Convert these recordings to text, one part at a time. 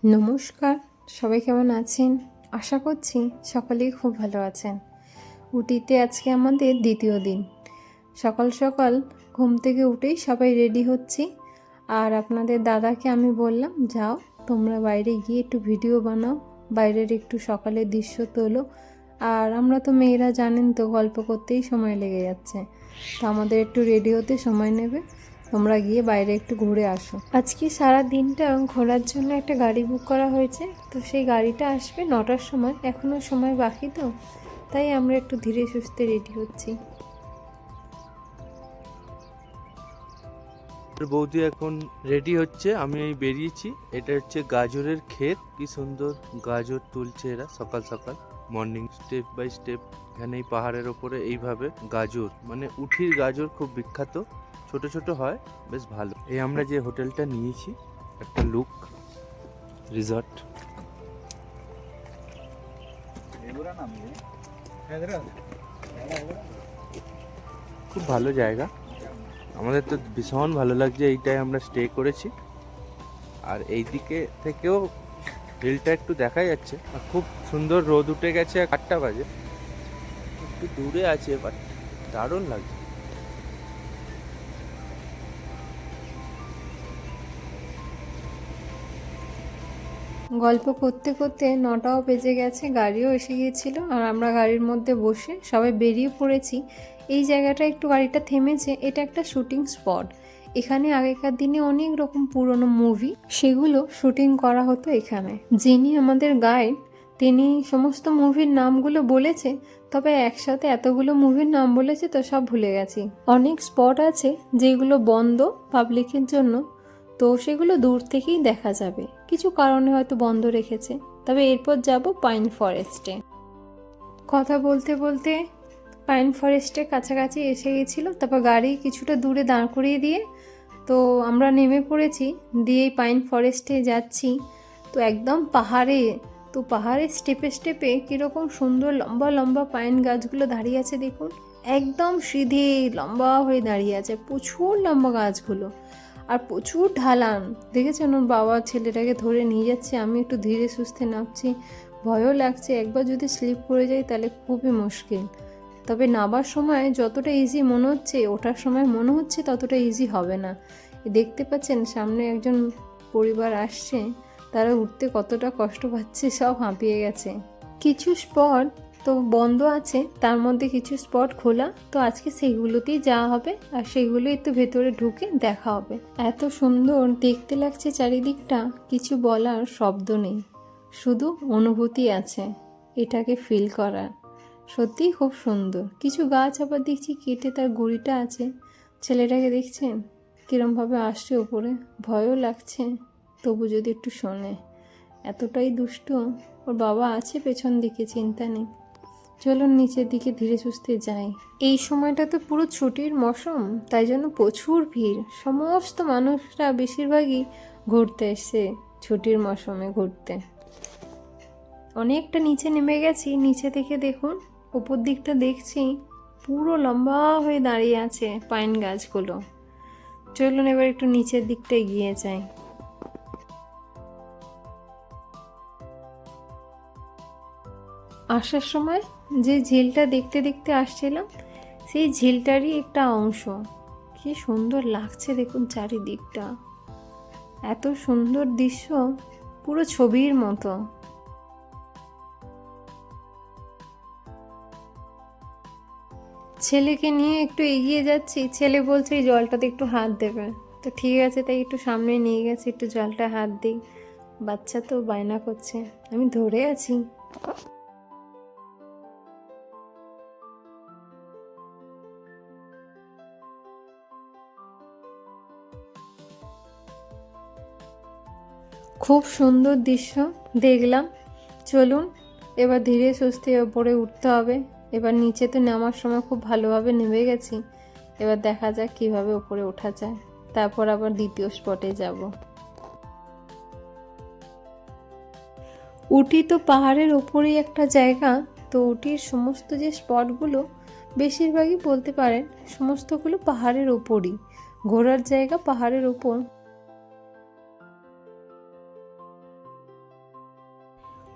নমস্কার, সবাই কেমন আছেন? আশা করছি সকলেই খুব ভালো আছেন। উটিতে আজকে আমাদের দ্বিতীয় দিন। সকাল সকাল ঘুম থেকে উঠেই সবাই রেডি হচ্ছি। আর আপনাদের দাদাকে আমি বললাম, যাও তোমরা বাইরে গিয়ে একটু ভিডিও বানাও, বাইরের একটু সকালের দৃশ্য তোলো। আর আমরা তো মেয়েরা জানেন তো, গল্প করতেই সময় লেগে যাচ্ছে, তো আমাদের একটু রেডি হতে সময় নেবে। তোমরা গিয়ে বাইরে একটু ঘুরে আসো। আজকে সারা দিনটা ঘোরার জন্য একটা গাড়ি বুক করা হয়েছে, তো সেই গাড়িটা আসবে 9টার সময়। এখনও সময় বাকি, তো তাই আমরা একটু ধীরে সুস্থে রেডি হচ্ছি। বৌদি এখন রেডি হচ্ছে, আমি এই বেরিয়েছি। এটা হচ্ছে গাজরের ক্ষেত, কি সুন্দর গাজর তুলছে এরা সকাল সকাল মর্নিং। স্টেপ বাই স্টেপ এখানে এই পাহাড়ের ওপরে এইভাবে গাজর, মানে উঠির গাজর খুব বিখ্যাত, ছোট ছোট হয়, বেশ ভালো। এই আমরা যে হোটেলটা নিয়েছি, একটা লুক রিসর্ট, খুব ভালো জায়গা। আমাদের তো ভীষণ ভালো লাগছে, এইটাই আমরা স্টে করেছি। আর এই দিকে থেকেও হিলটা একটু দেখা যাচ্ছে, আর খুব সুন্দর রোদ উঠে গেছে। 8টা বাজে, একটু দূরে আছে, বাট দারুণ লাগছে। গল্প করতে করতে 9টাও বেজে গেছে, গাড়িও এসে গিয়েছিল। আর আমরা গাড়ির মধ্যে বসে সবাই বেরিয়ে পড়েছি। এই জায়গাটা একটু গাড়িটা থেমেছে, এটা একটা শুটিং স্পট। এখানে আগেকার দিনে অনেক রকম পুরনো মুভি, সেগুলো শুটিং করা হতো এখানে। যিনি আমাদের গাইড, তিনি সমস্ত মুভির নামগুলো বলেছে, তবে একসাথে এতগুলো মুভির নাম বলেছে তো সব ভুলে গেছি। অনেক স্পট আছে যেগুলো বন্ধ পাবলিকের জন্য, তো সেগুলো দূর থেকেই দেখা যাবে, কিছু কারণে হয়তো বন্ধ রেখেছে। তবে এরপর যাব পাইন ফরেস্টে। কথা বলতে বলতে পাইন ফরেস্টের কাছাকাছি এসে গেছিলো। তারপর গাড়ি কিছুটা দূরে দাঁড় করিয়ে দিয়ে তো আমরা নেমে পড়েছি, দিয়ে পাইন ফরেস্টে যাচ্ছি। তো একদম পাহাড়ে, তো পাহাড়ের স্টেপে স্টেপে কীরকম সুন্দর লম্বা লম্বা পাইন গাছগুলো দাঁড়িয়ে আছে দেখুন। একদম সিধে লম্বা হয়ে দাঁড়িয়ে আছে, প্রচুর লম্বা গাছগুলো, আর প্রচুর ঢালান। দেখেছেন ওর বাবা ছেলেটাকে ধরে নিয়ে যাচ্ছে, আমি একটু ধীরে সুস্থে নামছি, ভয়ও লাগছে। একবার যদি স্লিপ করে যাই তাহলে খুবই মুশকিল। তবে নাবার সময় যতটা ইজি মনে হচ্ছে, ওঠার সময় মনে হচ্ছে ততটা ইজি হবে না। দেখতে পাচ্ছেন সামনে একজন পরিবার আসছে, তারা উঠতে কতটা কষ্ট পাচ্ছে, সব হাঁপিয়ে গেছে। কিছু স্পট তো বন্ধ আছে, তার মধ্যে কিছু স্পট খোলা, তো আজকে সেইগুলোতেই যাওয়া হবে। আর সেইগুলোই একটু ভেতরে ঢুকে দেখা হবে। এত সুন্দর দেখতে লাগছে চারিদিকটা, কিছু বলার শব্দ নেই, শুধু অনুভূতি আছে এটাকে ফিল করার। সত্যিই খুব সুন্দর। কিছু গাছ আবার দেখছি কেটে তার গুঁড়িটা আছে। ছেলেটাকে দেখছেন কীরমভাবে আসছে ওপরে, ভয়ও লাগছে, তবু যদি একটু শোনে। এতটাই দুষ্ট। ওর বাবা আছে পেছন দিকে, চিন্তা নেই। চলুন নিচের দিকে ধীরে সুস্থে যাই। এই সময়টা তো পুরো ছুটির মৌসুম, তাই জন্য প্রচুর ভিড়। সমস্ত মানুষরা বেশিরভাগই ঘুরতে এসছে ছুটির মৌসুমে ঘুরতে। অনেকটা নিচে নেমে গেছি, নিচে থেকে দেখুন উপর দিকটা দেখছি পুরো লম্বা হয়ে দাঁড়িয়ে আছে পাইন গাছগুলো। চলুন এবার একটু নিচের দিকটা এগিয়ে যাই। আসার সময় যে ঝিলটা দেখতে দেখতে আসছিলাম, সেই ঝিলটারই একটা অংশ। কি সুন্দর লাগছে দেখুন চারিদিকটা, এত সুন্দর দৃশ্য, পুরো ছবির মতো। ছেলেকে নিয়ে একটু এগিয়ে যাচ্ছি, ছেলে বলছে এই জলটাতে একটু হাত দেবে, তো ঠিক আছে, তাই একটু সামনে নিয়ে গেছে, একটু জলটা হাত দিই। বাচ্চা তো বায়না করছে, আমি ধরে আছি। খুব সুন্দর দৃশ্য দেখলাম। চলুন এবার ধীরে সুস্থে ওপরে উঠতে হবে। এবার নিচে তো নামার সময় খুব ভালোভাবে নেমে গেছি, এবার দেখা যাক কিভাবে ওপরে ওঠা যায়, তারপর আবার দ্বিতীয় স্পটে যাব। উটি তো পাহাড়ের ওপরেই একটা জায়গা, তো উটির সমস্ত যে স্পটগুলো বেশিরভাগই বলতে পারেন সমস্তগুলো পাহাড়ের ওপরই, ঘোরার জায়গা পাহাড়ের ওপর।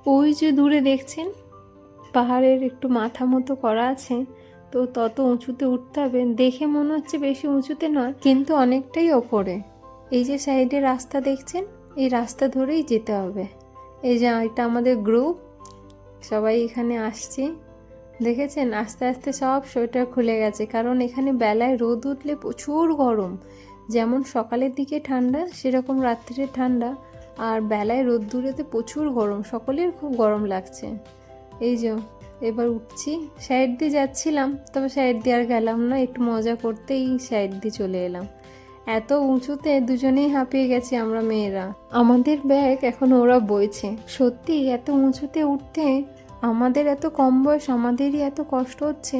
ওই যে দূরে দেখছেন পাহাড়ের একটু মাথা মতো করা আছে, তো তত উঁচুতে উঠতে হবে। দেখে মনে হচ্ছে বেশি উঁচুতে নয়, কিন্তু অনেকটাই ওপরে। এই যে সাইডে রাস্তা দেখছেন, এই রাস্তা ধরেই যেতে হবে। এই যে এটা আমাদের গ্রুপ, সবাই এখানে আসছে। দেখেছেন আস্তে আস্তে সব সোয়েটার খুলে গেছে, কারণ এখানে বেলায় রোদ উঠলে প্রচুর গরম। যেমন সকালের দিকে ঠান্ডা, সেরকম রাত্রিরে ঠান্ডা, আর বেলায় রোদ দূরেতে প্রচুর গরম, সকলের খুব গরম লাগছে। এই যে এবার উঠছি, সাইড দিয়ে যাচ্ছিলাম, তবে সাইড দিয়ে আর গেলাম না, একটু মজা করতেই সাইড দিয়ে চলে এলাম। এত উঁচুতে দুজনেই হাঁপিয়ে গেছি আমরা মেয়েরা, আমাদের ব্যাগ এখন ওরা বইছে। সত্যি এত উঁচুতে উঠতে আমাদের এত কম বয়স, আমাদেরই এত কষ্ট হচ্ছে।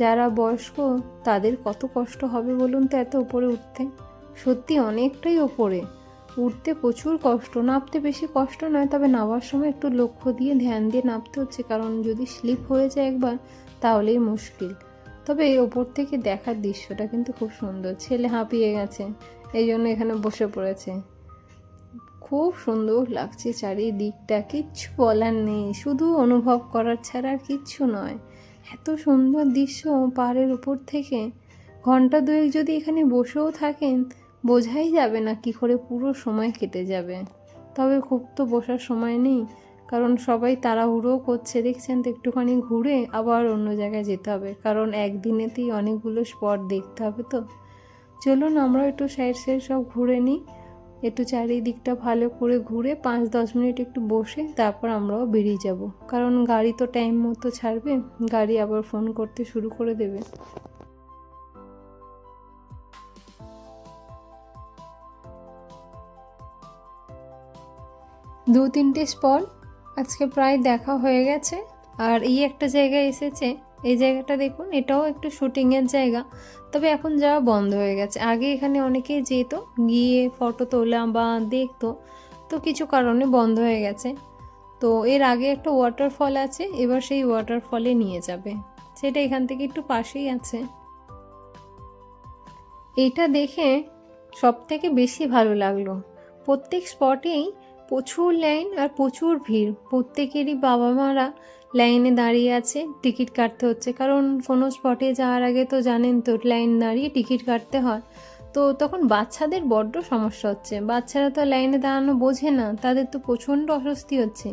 যারা বয়স্ক তাদের কত কষ্ট হবে বলুন তো এত উপরে উঠতে। সত্যি অনেকটাই ওপরে, উঠতে প্রচুর কষ্ট, নামতে বেশি কষ্ট নয়, তবে নামার সময় একটু লক্ষ্য দিয়ে ধ্যান দিয়ে নামতে হচ্ছে, কারণ যদি স্লিপ হয়ে যায় একবার তাহলেই মুশকিল। তবে এই ওপর থেকে দেখার দৃশ্যটা কিন্তু খুব সুন্দর। ছেলে হাঁপিয়ে গেছে, এই জন্য এখানে বসে পড়েছে। খুব সুন্দর লাগছে চারিদিকটা, কিচ্ছু বলার নেই, শুধু অনুভব করার ছাড়া আর কিচ্ছু নয়। এত সুন্দর দৃশ্য পাহাড়ের উপর থেকে। ঘন্টা দুয়েক যদি এখানে বসেও থাকেন বোঝাই যাবে না কি করে পুরো সময় কেটে যাবে। তবে খুব তো বসার সময় নেই, কারণ সবাই তাড়াহুড়ো করছে দেখছেন তো, একটুখানি ঘুরে আবার অন্য জায়গায় যেতে হবে, কারণ একদিনেতেই অনেকগুলো স্পট দেখতে হবে। তো চলুন আমরা একটু সাইড সাইড সব ঘুরে নিই, একটু চারিদিকটা ভালো করে ঘুরে 5-10 মিনিট একটু বসে তারপর আমরাও বেরিয়ে যাব, কারণ গাড়ি তো টাইম মতো ছাড়বে, গাড়ি আবার ফোন করতে শুরু করে দেবে। 2-3টে স্পট আজকে প্রায় দেখা হয়ে গেছে। আর এই একটা জায়গায় এসেছে, এই জায়গাটা দেখুন, এটাও একটু শুটিংয়ের জায়গা, তবে এখন যাওয়া বন্ধ হয়ে গেছে। আগে এখানে অনেকেই যেত, গিয়ে ফটো তোলা বা দেখতো, তো কিছু কারণে বন্ধ হয়ে গেছে। তো এর আগে একটা ওয়াটারফল আছে, এবার সেই ওয়াটারফলে নিয়ে যাবে, সেটা এখান থেকে একটু পাশেই আছে। এইটা দেখে সব থেকে বেশি ভালো লাগলো, প্রত্যেক স্পটেই প্রচুর লাইন আর প্রচুর ভিড়, প্রত্যেকেরই বাবা মারা লাইনে দাঁড়িয়ে আছে, টিকিট কাটতে হচ্ছে, কারণ কোনো স্পটে যাওয়ার আগে তো জানেন তো লাইন দাঁড়িয়ে টিকিট কাটতে হয়। তো তখন বাচ্চাদের বড্ড সমস্যা হচ্ছে, বাচ্চারা তো লাইনে দাঁড়ানো বোঝে না, তাদের তো প্রচণ্ড অস্বস্তি হচ্ছে।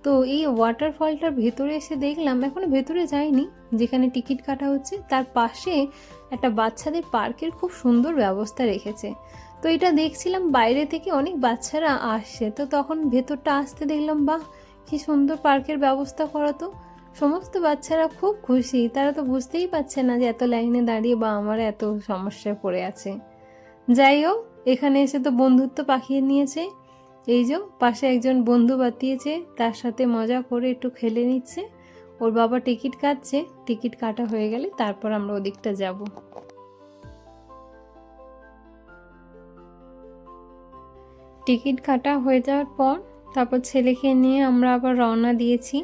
তো এই ওয়াটারফলটার ভেতরে এসে দেখলাম, এখনো ভেতরে যাইনি, যেখানে টিকিট কাটা হচ্ছে তার পাশে একটা বাচ্চাদের পার্কের খুব সুন্দর ব্যবস্থা রেখেছে। তো এটা দেখছিলাম, বাইরে থেকে অনেক বাচ্চারা আসছে, তো তখন ভেতরটা আসতে দেখলাম, বাহ কি সুন্দর পার্কের ব্যবস্থা করা। তো সমস্ত বাচ্চারা খুব খুশি, তারা তো বুঝতেই পারছে না যে এত লাইনে দাঁড়িয়ে বা আমার এত সমস্যায় পড়ে আছে। যাই হোক, এখানে এসে তো বন্ধুত্ব পাকিয়ে নিয়েছে। এই যে পাশে একজন বন্ধু বাতিয়েছে, তার সাথে মজা করে একটু খেলে নিচ্ছে। ওর বাবা টিকিট কাটছে, টিকিট কাটা হয়ে গেলে তারপর আমরা ওদিকটা যাব। টিকিট কাটা হয়ে যাওয়ার পর তারপর ছেলেকে নিয়ে আমরা আবার রওনা দিয়েছি।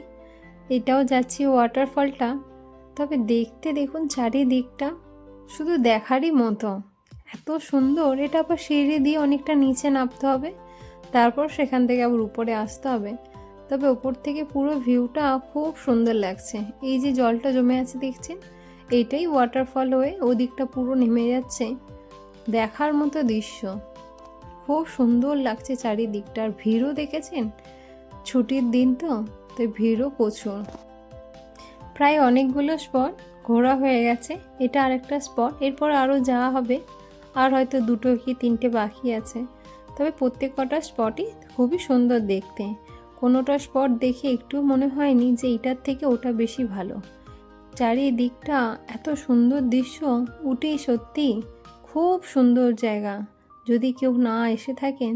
এটাও যাচ্ছি ওয়াটারফলটা, তবে দেখতে দেখুন চারিদিকটা শুধু দেখারই মতো, এত সুন্দর। এটা আবার সিঁড়ি দিয়ে অনেকটা নিচে নামতে হবে, তারপর সেখান থেকে আবার উপরে আসতে হবে। তবে উপর থেকে পুরো ভিউটা খুব সুন্দর লাগছে। এই যে জলটা জমে আছে দেখছেন, এইটাই ওয়াটারফল হয়ে ওদিকটা পুরো নেমে যাচ্ছে, দেখার মতো দৃশ্য। খুব সুন্দর লাগছে চারিদিকটা, আর ভিড়ও দেখেছেন, ছুটির দিন তো, তাই ভিড়ও প্রচুর। প্রায় অনেকগুলো স্পট ঘোরা হয়ে গেছে, এটা আরেকটা স্পট, এরপর আরও যাওয়া হবে, আর হয়তো 2 কি 3টে বাকি আছে। তবে প্রত্যেক কটা স্পটই খুবই সুন্দর দেখতে, কোনোটা স্পট দেখে একটু মনে হয়নি যে এটার থেকে ওটা বেশি ভালো। চারিদিকটা এত সুন্দর দৃশ্য, উঠেই সত্যি খুব সুন্দর জায়গা। যদি কেউ না এসে থাকেন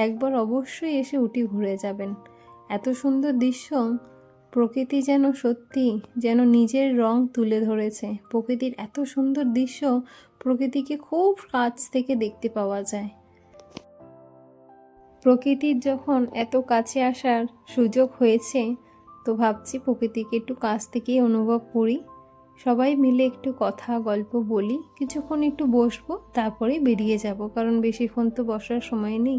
একবার অবশ্যই এসে উটি ঘুরে যাবেন, এত সুন্দর দৃশ্য। প্রকৃতি যেন সত্যি যেন নিজের রং তুলে ধরেছে। প্রকৃতির এত সুন্দর দৃশ্য, প্রকৃতিকে খুব কাছ থেকে দেখতে পাওয়া যায়। প্রকৃতির যখন এত কাছে আসার সুযোগ হয়েছে, তো ভাবছি প্রকৃতিকে একটু কাছ থেকেই অনুভব করি। সবাই মিলে একটু কথা গল্প বলি, কিছুক্ষণ একটু বসবো, তারপরে বেরিয়ে যাব, কারণ বেশিক্ষণ তো বসার সময় নেই।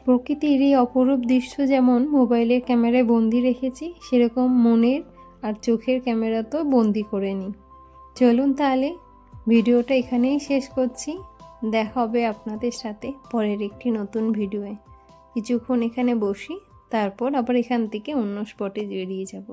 প্রকৃতির এই অপরূপ দৃশ্য যেমন মোবাইলের ক্যামেরায় বন্দি রেখেছি, সেরকম মনের আর চোখের ক্যামেরা তো বন্দি করে নিই। চলুন তাহলে ভিডিওটা এখানেই শেষ করছি। দেখা হবে আপনাদের সাথে পরের একটি নতুন ভিডিওয়ে। কিছুক্ষণ এখানে বসি, তারপর আবার এখান থেকে অন্য স্পটে বেরিয়ে যাব।